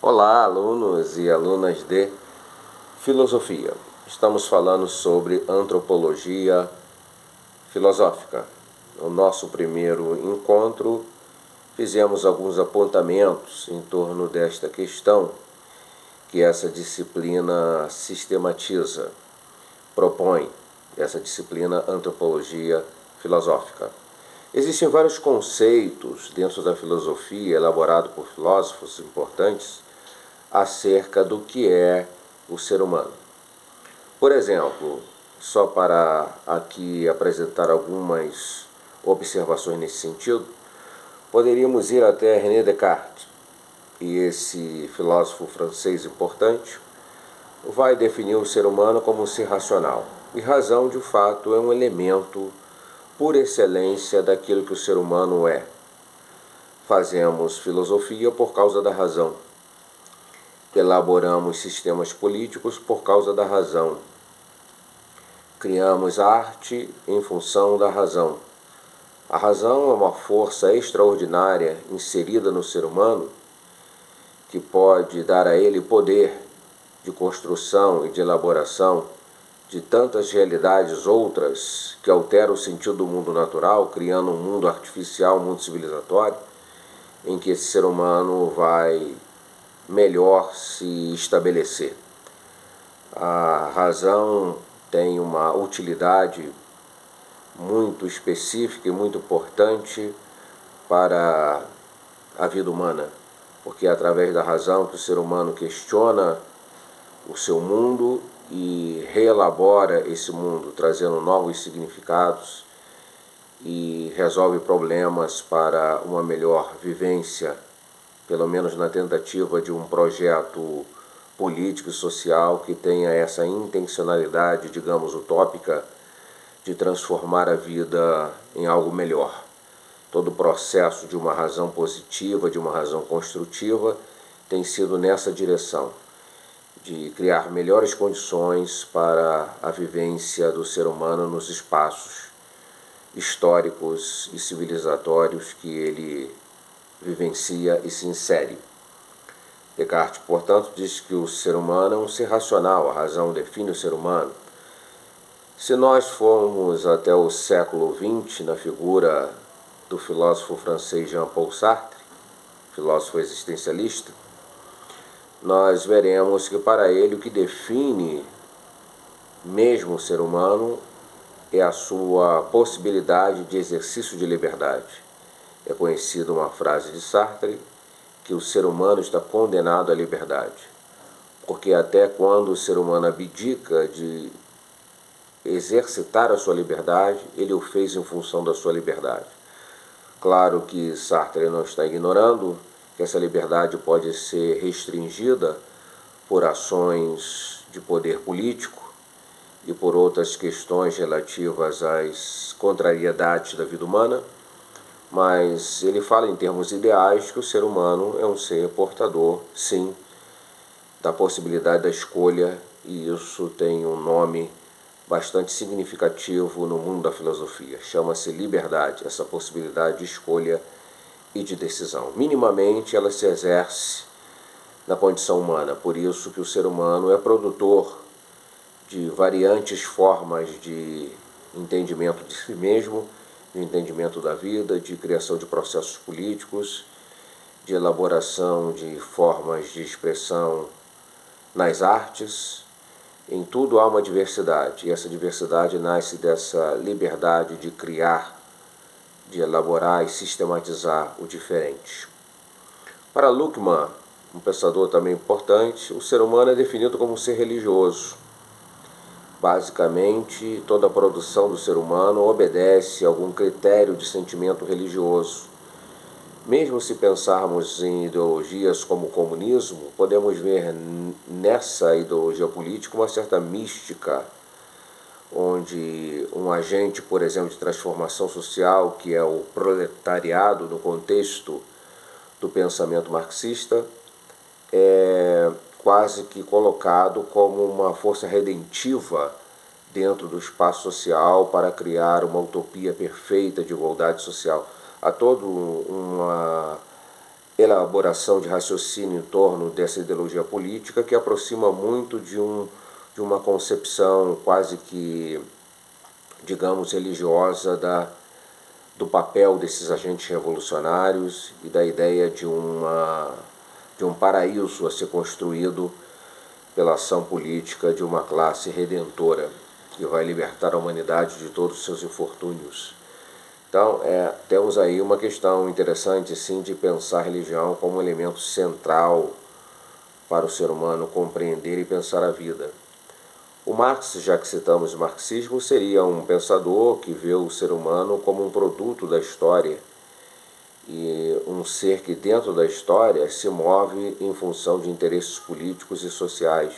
Olá, alunos e alunas de filosofia. Estamos falando sobre antropologia filosófica. No nosso primeiro encontro, fizemos alguns apontamentos em torno desta questão que essa disciplina sistematiza, propõe, essa disciplina antropologia filosófica. Existem vários conceitos dentro da filosofia, elaborados por filósofos importantes, acerca do que é o ser humano. Por exemplo, só para aqui apresentar algumas observações nesse sentido, poderíamos ir até René Descartes, e esse filósofo francês importante vai definir o ser humano como um ser racional. E razão, de fato, é um elemento por excelência daquilo que o ser humano é. Fazemos filosofia por causa da razão. Elaboramos sistemas políticos por causa da razão. Criamos arte em função da razão. A razão é uma força extraordinária inserida no ser humano que pode dar a ele poder de construção e de elaboração de tantas realidades outras que alteram o sentido do mundo natural, criando um mundo artificial, um mundo civilizatório, em que esse ser humano vai melhor se estabelecer. A razão tem uma utilidade muito específica e muito importante para a vida humana, porque é através da razão que o ser humano questiona o seu mundo e reelabora esse mundo, trazendo novos significados e resolve problemas para uma melhor vivência, pelo menos na tentativa de um projeto político e social que tenha essa intencionalidade, digamos, utópica, de transformar a vida em algo melhor. Todo o processo de uma razão positiva, de uma razão construtiva, tem sido nessa direção, de criar melhores condições para a vivência do ser humano nos espaços históricos e civilizatórios que ele vivencia e se insere. Descartes, portanto, diz que o ser humano é um ser racional, a razão define o ser humano. Se nós formos até o século XX, na figura do filósofo francês Jean-Paul Sartre, filósofo existencialista, nós veremos que para ele o que define mesmo o ser humano é a sua possibilidade de exercício de liberdade. É conhecida uma frase de Sartre, que o ser humano está condenado à liberdade, porque até quando o ser humano abdica de exercitar a sua liberdade, ele o fez em função da sua liberdade. Claro que Sartre não está ignorando que essa liberdade pode ser restringida por ações de poder político e por outras questões relativas às contrariedades da vida humana, mas ele fala em termos ideais que o ser humano é um ser portador, sim, da possibilidade da escolha, e isso tem um nome bastante significativo no mundo da filosofia. Chama-se liberdade, essa possibilidade de escolha e de decisão. Minimamente ela se exerce na condição humana, por isso que o ser humano é produtor de variantes formas de entendimento de si mesmo, de entendimento da vida, de criação de processos políticos, de elaboração de formas de expressão nas artes. Em tudo há uma diversidade, e essa diversidade nasce dessa liberdade de criar, de elaborar e sistematizar o diferente. Para Luckmann, um pensador também importante, o ser humano é definido como um ser religioso. Basicamente, toda a produção do ser humano obedece a algum critério de sentimento religioso. Mesmo se pensarmos em ideologias como o comunismo, podemos ver nessa ideologia política uma certa mística, onde um agente, por exemplo, de transformação social, que é o proletariado no contexto do pensamento marxista, é quase que colocado como uma força redentiva dentro do espaço social para criar uma utopia perfeita de igualdade social. Há toda uma elaboração de raciocínio em torno dessa ideologia política que aproxima muito de uma concepção quase que, digamos, religiosa do papel desses agentes revolucionários e da ideia de um paraíso a ser construído pela ação política de uma classe redentora que vai libertar a humanidade de todos os seus infortúnios. Então, temos aí uma questão interessante, sim, de pensar a religião como um elemento central para o ser humano compreender e pensar a vida. O Marx, já que citamos o marxismo, seria um pensador que vê o ser humano como um produto da história e um ser que dentro da história se move em função de interesses políticos e sociais.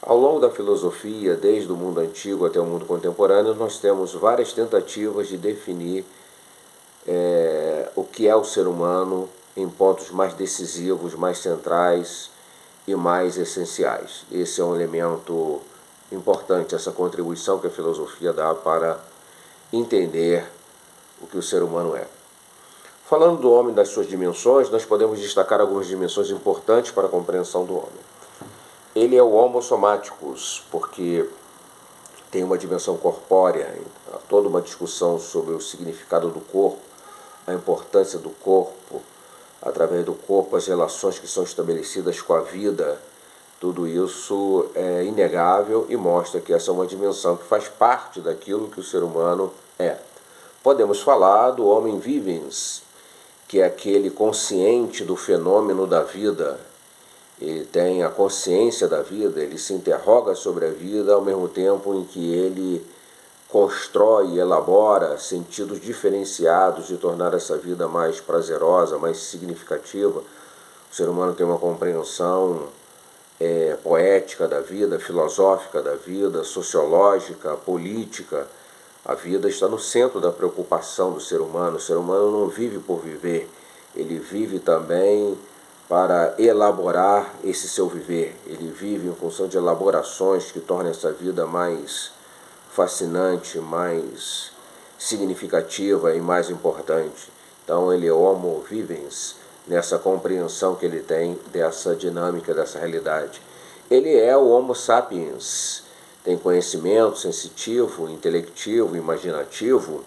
Ao longo da filosofia, desde o mundo antigo até o mundo contemporâneo, nós temos várias tentativas de definir o que é o ser humano em pontos mais decisivos, mais centrais e mais essenciais. Esse é um elemento importante, essa contribuição que a filosofia dá para entender o que o ser humano é. Falando do homem e das suas dimensões, nós podemos destacar algumas dimensões importantes para a compreensão do homem. Ele é o Homo somáticos, porque tem uma dimensão corpórea, toda uma discussão sobre o significado do corpo, a importância do corpo, através do corpo, as relações que são estabelecidas com a vida. Tudo isso é inegável e mostra que essa é uma dimensão que faz parte daquilo que o ser humano é. Podemos falar do homem vivens, que é aquele consciente do fenômeno da vida. Ele tem a consciência da vida, ele se interroga sobre a vida ao mesmo tempo em que ele constrói e elabora sentidos diferenciados de tornar essa vida mais prazerosa, mais significativa. O ser humano tem uma compreensão poética da vida, filosófica da vida, sociológica, política. A vida está no centro da preocupação do ser humano. O ser humano não vive por viver, ele vive também para elaborar esse seu viver. Ele vive em função de elaborações que tornam essa vida mais fascinante, mais significativa e mais importante. Então ele é Homo vivens, nessa compreensão que ele tem dessa dinâmica, dessa realidade. Ele é o Homo sapiens, tem conhecimento sensitivo, intelectivo, imaginativo,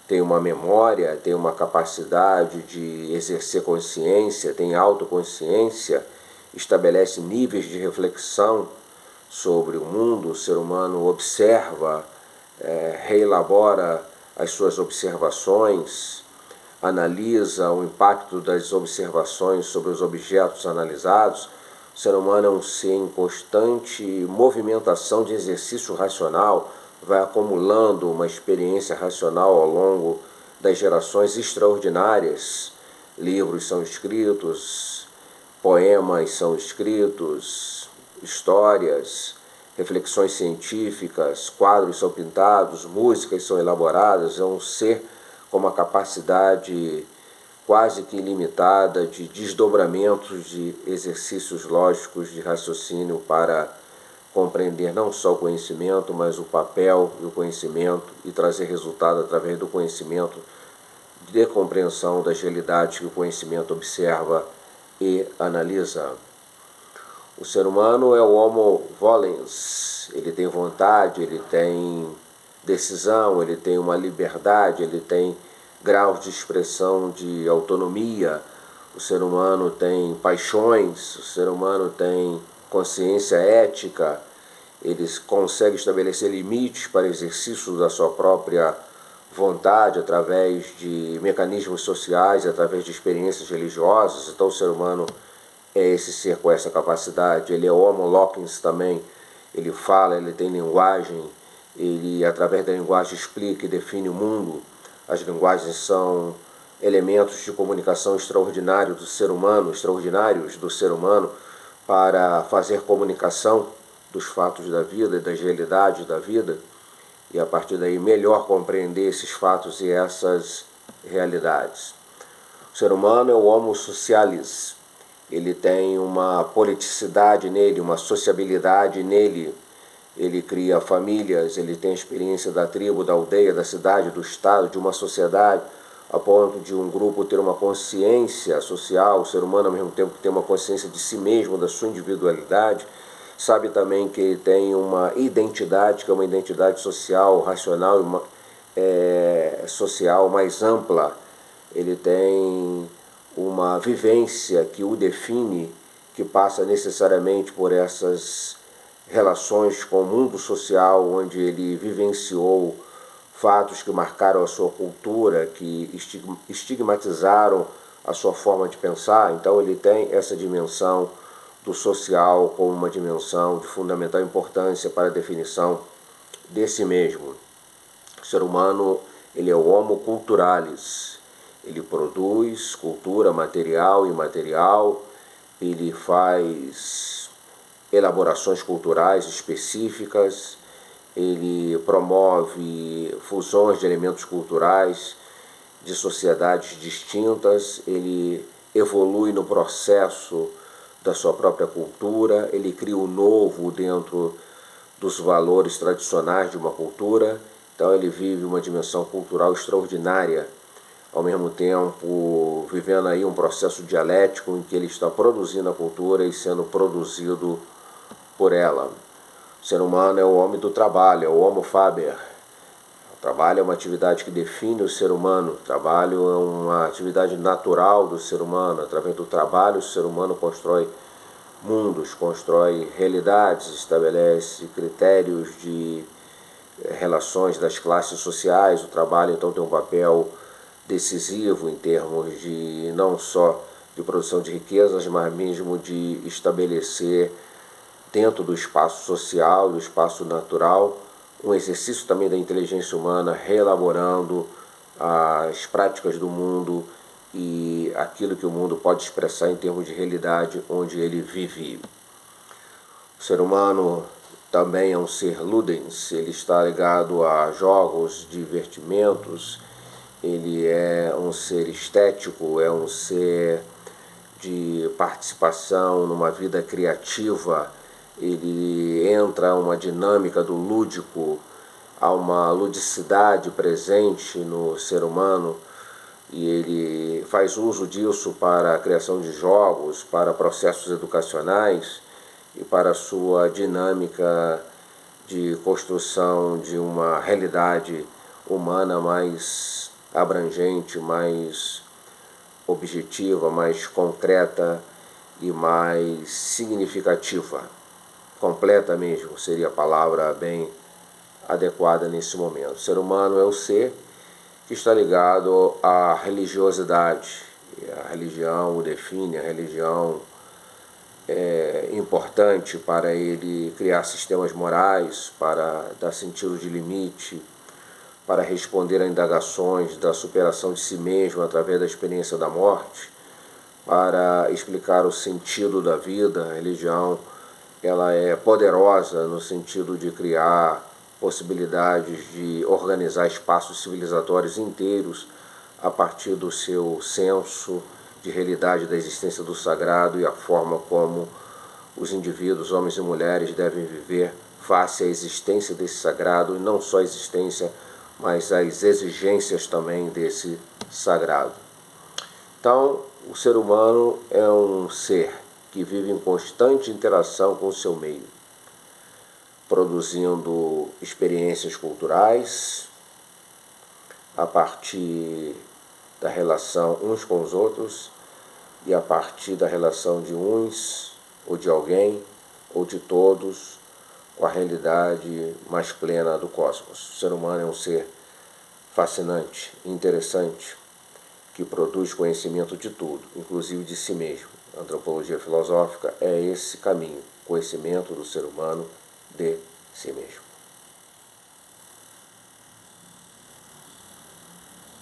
tem uma memória, tem uma capacidade de exercer consciência, tem autoconsciência, estabelece níveis de reflexão sobre o mundo. O ser humano observa, reelabora as suas observações, analisa o impacto das observações sobre os objetos analisados. O ser humano é um ser em constante movimentação de exercício racional, vai acumulando uma experiência racional ao longo das gerações extraordinárias. Livros são escritos, poemas são escritos, histórias, reflexões científicas, quadros são pintados, músicas são elaboradas. É um ser com uma capacidade quase que ilimitada de desdobramentos de exercícios lógicos de raciocínio para compreender não só o conhecimento, mas o papel do conhecimento e trazer resultado através do conhecimento, de compreensão das realidades que o conhecimento observa e analisa. O ser humano é o Homo volens, ele tem vontade, ele tem decisão, ele tem uma liberdade, ele tem graus de expressão de autonomia. O ser humano tem paixões, o ser humano tem consciência ética, ele consegue estabelecer limites para exercício da sua própria vontade através de mecanismos sociais, através de experiências religiosas. Então o ser humano é esse ser com essa capacidade. Ele é Homo loquens também, ele fala, ele tem linguagem, ele através da linguagem explica e define o mundo. As linguagens são elementos de comunicação extraordinários do ser humano, para fazer comunicação dos fatos da vida e das realidades da vida, e a partir daí melhor compreender esses fatos e essas realidades. O ser humano é o Homo socialis, ele tem uma politicidade nele, uma sociabilidade nele, ele cria famílias, ele tem a experiência da tribo, da aldeia, da cidade, do estado, de uma sociedade. a ponto de um grupo ter uma consciência social, o ser humano ao mesmo tempo que tem uma consciência de si mesmo, da sua individualidade, sabe também que ele tem uma identidade, que é uma identidade social, racional, social mais ampla. Ele tem uma vivência que o define, que passa necessariamente por essas relações com o mundo social, onde ele vivenciou fatos que marcaram a sua cultura, que estigmatizaram a sua forma de pensar. Então ele tem essa dimensão do social como uma dimensão de fundamental importância para a definição de si mesmo. O ser humano, ele é o homo culturalis. Ele produz cultura material e imaterial, ele faz elaborações culturais específicas, ele promove fusões de elementos culturais de sociedades distintas, ele evolui no processo da sua própria cultura, ele cria o novo dentro dos valores tradicionais de uma cultura. Então ele vive uma dimensão cultural extraordinária, ao mesmo tempo vivendo aí um processo dialético em que ele está produzindo a cultura e sendo produzido por ela. O ser humano é o homem do trabalho, é o homo faber. O trabalho é uma atividade que define o ser humano. O trabalho é uma atividade natural do ser humano. Através do trabalho, o ser humano constrói mundos, constrói realidades, estabelece critérios de relações das classes sociais. O trabalho, então, tem um papel decisivo em termos de não só de produção de riquezas, mas mesmo de estabelecer dentro do espaço social, do espaço natural, um exercício também da inteligência humana, reelaborando as práticas do mundo e aquilo que o mundo pode expressar em termos de realidade onde ele vive. O ser humano também é um ser ludens, ele está ligado a jogos, divertimentos, ele é um ser estético, é um ser de participação numa vida criativa, ele entra uma dinâmica do lúdico, há uma ludicidade presente no ser humano e ele faz uso disso para a criação de jogos, para processos educacionais e para a sua dinâmica de construção de uma realidade humana mais abrangente, mais objetiva, mais concreta e mais significativa. Completa mesmo seria a palavra bem adequada nesse momento. O ser humano é o ser que está ligado à religiosidade. A religião o define, a religião é importante para ele criar sistemas morais, para dar sentido de limite, para responder a indagações da superação de si mesmo através da experiência da morte, para explicar o sentido da vida. A religião, ela é poderosa no sentido de criar possibilidades de organizar espaços civilizatórios inteiros a partir do seu senso de realidade da existência do sagrado e a forma como os indivíduos, homens e mulheres, devem viver face à existência desse sagrado, e não só a existência, mas as exigências também desse sagrado. Então, o ser humano é um ser que vive em constante interação com o seu meio, produzindo experiências culturais a partir da relação uns com os outros e a partir da relação de uns ou de alguém ou de todos com a realidade mais plena do cosmos. O ser humano é um ser fascinante, interessante, que produz conhecimento de tudo, inclusive de si mesmo. A antropologia filosófica é esse caminho, conhecimento do ser humano de si mesmo.